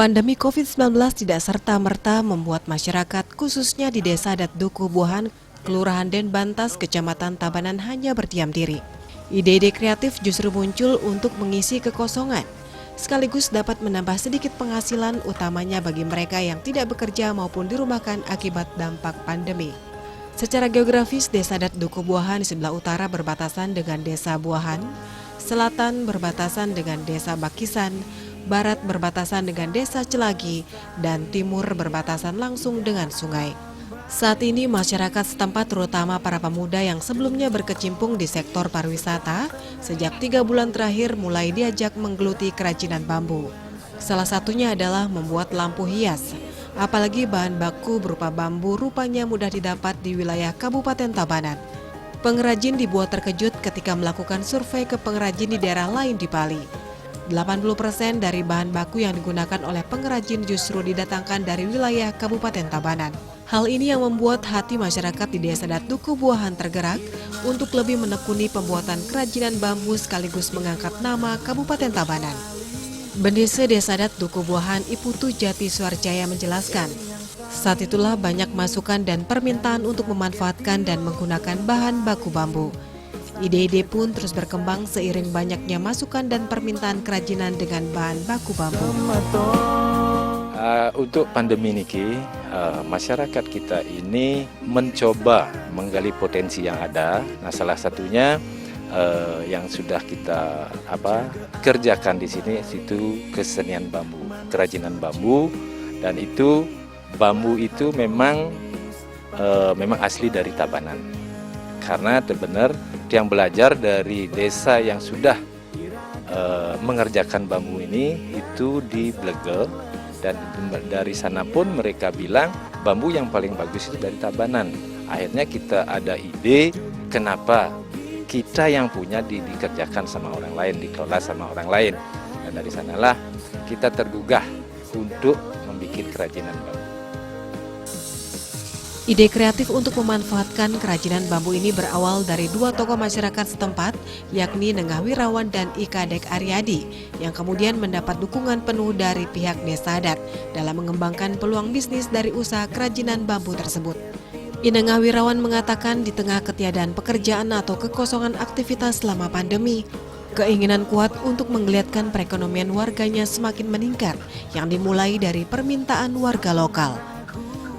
Pandemi COVID-19 tidak serta-merta membuat masyarakat, khususnya di Desa Adat Duku Buahan, Kelurahan Denbantas, Kecamatan Tabanan hanya berdiam diri. Ide-ide kreatif justru muncul untuk mengisi kekosongan, sekaligus dapat menambah sedikit penghasilan utamanya bagi mereka yang tidak bekerja maupun dirumahkan akibat dampak pandemi. Secara geografis, Desa Adat Duku Buahan di sebelah utara berbatasan dengan Desa Buahan, selatan berbatasan dengan Desa Bakisan, barat berbatasan dengan Desa Celagi, dan timur berbatasan langsung dengan sungai. Saat ini masyarakat setempat terutama para pemuda yang sebelumnya berkecimpung di sektor pariwisata, sejak 3 bulan terakhir mulai diajak menggeluti kerajinan bambu. Salah satunya adalah membuat lampu hias. Apalagi bahan baku berupa bambu rupanya mudah didapat di wilayah Kabupaten Tabanan. Pengrajin dibuat terkejut ketika melakukan survei ke pengrajin di daerah lain di Bali. 80% dari bahan baku yang digunakan oleh pengrajin justru didatangkan dari wilayah Kabupaten Tabanan. Hal ini yang membuat hati masyarakat di Desa Adat Duku Buahan tergerak untuk lebih menekuni pembuatan kerajinan bambu sekaligus mengangkat nama Kabupaten Tabanan. Bendesa Desa Adat Duku Buahan Iputu Jati Suarjaya menjelaskan, saat itulah banyak masukan dan permintaan untuk memanfaatkan dan menggunakan bahan baku bambu. Ide-ide pun terus berkembang seiring banyaknya masukan dan permintaan kerajinan dengan bahan baku bambu. Untuk pandemi ini, masyarakat kita ini mencoba menggali potensi yang ada. Nah, salah satunya yang sudah kita kerjakan di sini itu kesenian bambu, kerajinan bambu, dan itu bambu itu memang asli dari Tabanan. Karena benar yang belajar dari desa yang sudah mengerjakan bambu ini itu di Blegel, dan dari sana pun mereka bilang bambu yang paling bagus itu dari Tabanan. Akhirnya kita ada ide kenapa kita yang punya dikerjakan sama orang lain, dikelola sama orang lain. Dan dari sanalah kita tergugah untuk membuat kerajinan bambu. Ide kreatif untuk memanfaatkan kerajinan bambu ini berawal dari dua tokoh masyarakat setempat, yakni Nengah Wirawan dan Ika Dek Aryadi, yang kemudian mendapat dukungan penuh dari pihak Desa Adat dalam mengembangkan peluang bisnis dari usaha kerajinan bambu tersebut. Nengah Wirawan mengatakan di tengah ketiadaan pekerjaan atau kekosongan aktivitas selama pandemi, keinginan kuat untuk menggeliatkan perekonomian warganya semakin meningkat, yang dimulai dari permintaan warga lokal.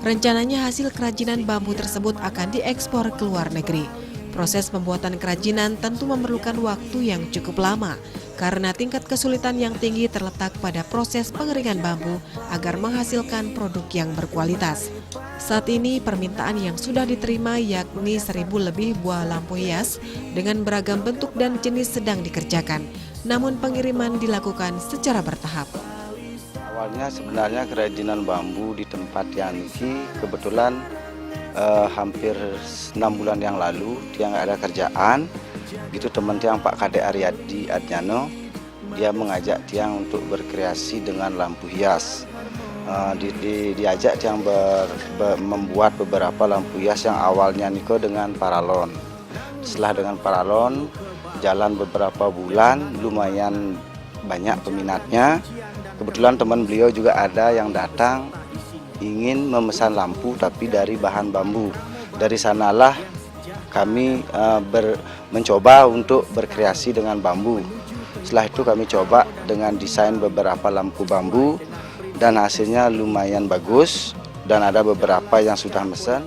Rencananya hasil kerajinan bambu tersebut akan diekspor ke luar negeri. Proses pembuatan kerajinan tentu memerlukan waktu yang cukup lama karena tingkat kesulitan yang tinggi terletak pada proses pengeringan bambu agar menghasilkan produk yang berkualitas. Saat ini permintaan yang sudah diterima yakni 1.000 lebih buah lampu hias dengan beragam bentuk dan jenis sedang dikerjakan. Namun pengiriman dilakukan secara bertahap. Awalnya sebenarnya kerajinan bambu di tempat yang ini kebetulan hampir 6 bulan yang lalu dia nggak ada kerjaan, itu teman tiang Pak Kadek Aryadi Adnyano, dia mengajak tiang untuk berkreasi dengan lampu hias. Diajak tiang membuat beberapa lampu hias yang awalnya niko dengan paralon. Setelah dengan paralon jalan beberapa bulan, lumayan banyak peminatnya. Kebetulan teman beliau juga ada yang datang ingin memesan lampu tapi dari bahan bambu. Dari sanalah kami mencoba untuk berkreasi dengan bambu. Setelah itu kami coba dengan desain beberapa lampu bambu dan hasilnya lumayan bagus dan ada beberapa yang sudah mesen.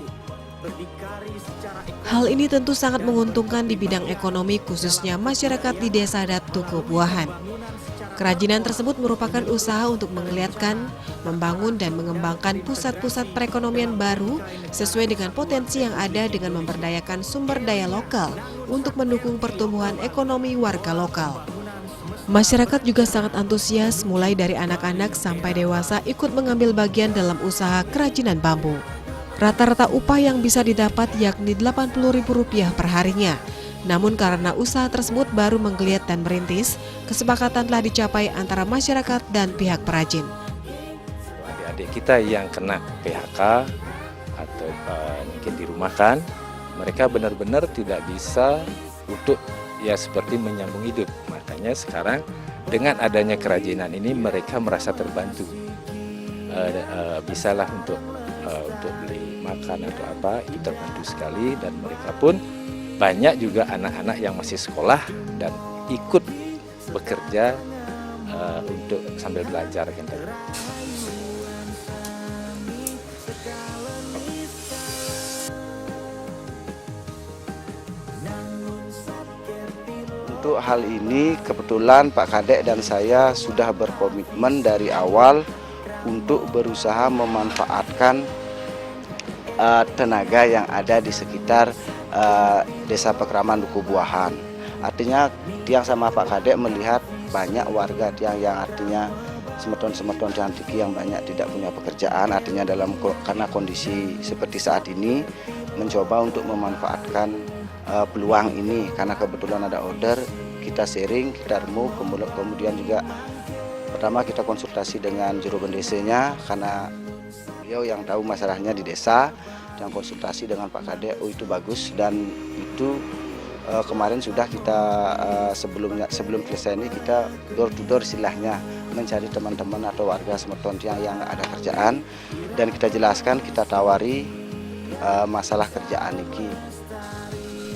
Hal ini tentu sangat menguntungkan di bidang ekonomi khususnya masyarakat di Desa Adat Duku Buahan. Kerajinan tersebut merupakan usaha untuk menggeliatkan, membangun dan mengembangkan pusat-pusat perekonomian baru sesuai dengan potensi yang ada dengan memberdayakan sumber daya lokal untuk mendukung pertumbuhan ekonomi warga lokal. Masyarakat juga sangat antusias mulai dari anak-anak sampai dewasa ikut mengambil bagian dalam usaha kerajinan bambu. Rata-rata upah yang bisa didapat yakni Rp80.000 per harinya. Namun karena usaha tersebut baru menggeliat dan merintis, kesepakatan telah dicapai antara masyarakat dan pihak perajin. Adik-adik kita yang kena PHK atau mungkin dirumahkan, mereka benar-benar tidak bisa untuk seperti menyambung hidup. Makanya sekarang dengan adanya kerajinan ini mereka merasa terbantu. bisalah untuk beli makan atau apa, itu terbantu sekali. Dan mereka pun banyak juga anak-anak yang masih sekolah dan ikut bekerja untuk sambil belajar gitu. Untuk hal ini kebetulan Pak Kadek dan saya sudah berkomitmen dari awal untuk berusaha memanfaatkan tenaga yang ada di sekitar Desa Pekraman Duku Buahan. Artinya Tiang sama Pak Kadek melihat banyak warga Tiang yang artinya semeton-semeton Tiang yang banyak tidak punya pekerjaan. Artinya karena kondisi seperti saat ini mencoba untuk memanfaatkan peluang ini, karena kebetulan ada order, kita sharing, kita remove, kemudian juga pertama kita konsultasi dengan juru bendesanya karena beliau yang tahu masalahnya di desa, dan konsultasi dengan Pak Kadek, itu bagus. Dan itu kemarin sudah kita sebelum selesai ini kita door to door istilahnya mencari teman-teman atau warga semeton yang ada kerjaan, dan kita jelaskan, kita tawari masalah kerjaan ini.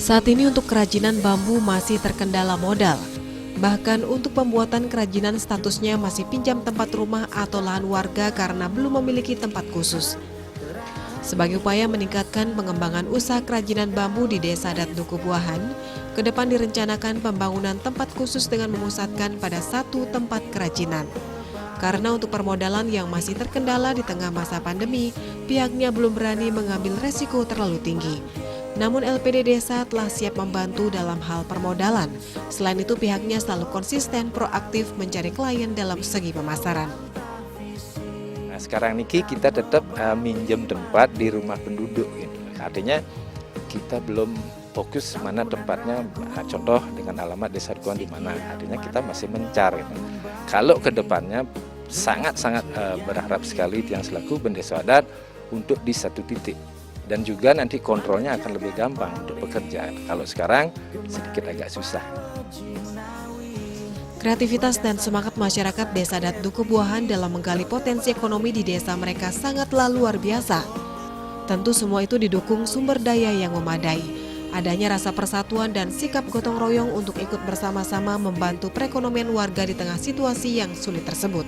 Saat ini untuk kerajinan bambu masih terkendala modal. Bahkan untuk pembuatan kerajinan statusnya masih pinjam tempat rumah atau lahan warga karena belum memiliki tempat khusus. Sebagai upaya meningkatkan pengembangan usaha kerajinan bambu di Desa Adat Duku Buahan, ke depan direncanakan pembangunan tempat khusus dengan memusatkan pada satu tempat kerajinan. Karena untuk permodalan yang masih terkendala di tengah masa pandemi, pihaknya belum berani mengambil resiko terlalu tinggi. Namun LPD Desa telah siap membantu dalam hal permodalan. Selain itu pihaknya selalu konsisten proaktif mencari klien dalam segi pemasaran. Nah, sekarang niki kita tetap minjem tempat di rumah penduduk gitu. Artinya kita belum fokus mana tempatnya, contoh dengan alamat Desa Dukuhan di mana. Artinya kita masih mencari. Kalau ke depannya sangat-sangat berharap sekali yang selaku Bendesa Adat untuk di satu titik. Dan juga nanti kontrolnya akan lebih gampang untuk pekerjaan. Kalau sekarang sedikit agak susah. Kreativitas dan semangat masyarakat Desa Adat Duku Buahan dalam menggali potensi ekonomi di desa mereka sangatlah luar biasa. Tentu semua itu didukung sumber daya yang memadai. Adanya rasa persatuan dan sikap gotong royong untuk ikut bersama-sama membantu perekonomian warga di tengah situasi yang sulit tersebut.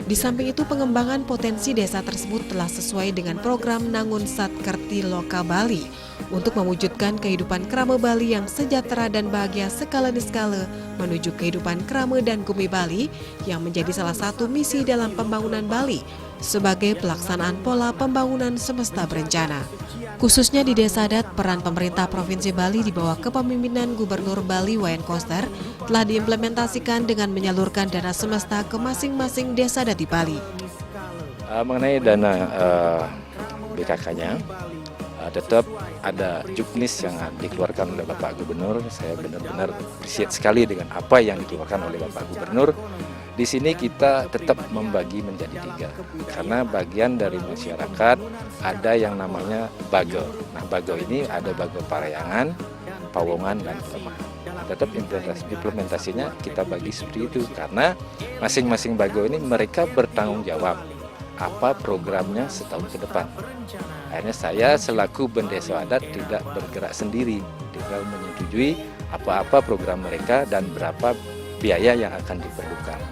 Di samping itu, pengembangan potensi desa tersebut telah sesuai dengan program Nangun Satkerti Loka Bali untuk mewujudkan kehidupan Krama Bali yang sejahtera dan bahagia skala skala menuju kehidupan Krama dan Gumi Bali yang menjadi salah satu misi dalam pembangunan Bali sebagai pelaksanaan pola pembangunan semesta berencana. Khususnya di Desa Adat, peran pemerintah Provinsi Bali di bawah kepemimpinan Gubernur Bali Wayan Koster telah diimplementasikan dengan menyalurkan dana semesta ke masing-masing desa adat di Bali. Mengenai dana BKK-nya, tetap ada juknis yang dikeluarkan oleh Bapak Gubernur. Saya benar-benar appreciate sekali dengan apa yang dikeluarkan oleh Bapak Gubernur. Di sini kita tetap membagi menjadi 3, karena bagian dari masyarakat ada yang namanya bagel. Nah, bagel ini ada bagel Parayangan, Pawongan, dan Kemah. Nah, tetap implementasinya kita bagi seperti itu, karena masing-masing bagel ini mereka bertanggung jawab apa programnya setahun ke depan. Akhirnya saya selaku Bendesa Adat tidak bergerak sendiri, tinggal menyetujui apa-apa program mereka dan berapa biaya yang akan diperlukan.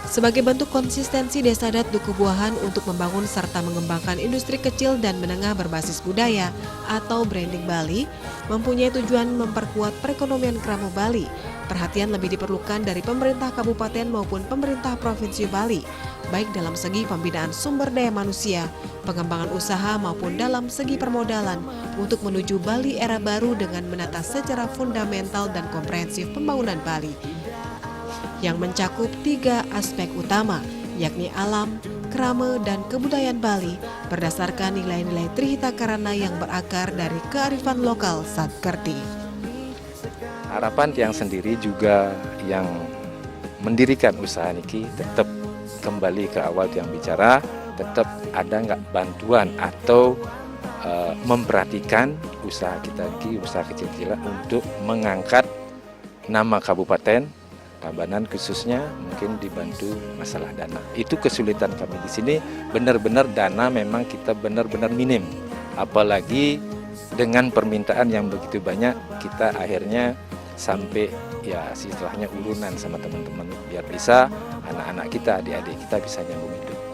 Sebagai bentuk konsistensi Desa Adat Duku Buahan untuk membangun serta mengembangkan industri kecil dan menengah berbasis budaya atau branding Bali, mempunyai tujuan memperkuat perekonomian Krama Bali. Perhatian lebih diperlukan dari pemerintah kabupaten maupun pemerintah provinsi Bali, baik dalam segi pembinaan sumber daya manusia, pengembangan usaha maupun dalam segi permodalan untuk menuju Bali era baru dengan menata secara fundamental dan komprehensif pembangunan Bali yang mencakup 3 aspek utama, yakni alam, krama, dan kebudayaan Bali berdasarkan nilai-nilai Trihita Karana yang berakar dari kearifan lokal Satkerti. Harapan Tiang sendiri juga yang mendirikan usaha niki tetap kembali ke awal Tiang bicara, tetap ada nggak bantuan atau memperhatikan usaha kita niki, usaha kecil-kecilan untuk mengangkat nama kabupaten Tabanan khususnya mungkin dibantu masalah dana. Itu kesulitan kami di sini, benar-benar dana memang kita benar-benar minim. Apalagi dengan permintaan yang begitu banyak, kita akhirnya sampai ya istilahnya urunan sama teman-teman biar bisa anak-anak kita, adik-adik kita bisa nyambung hidup.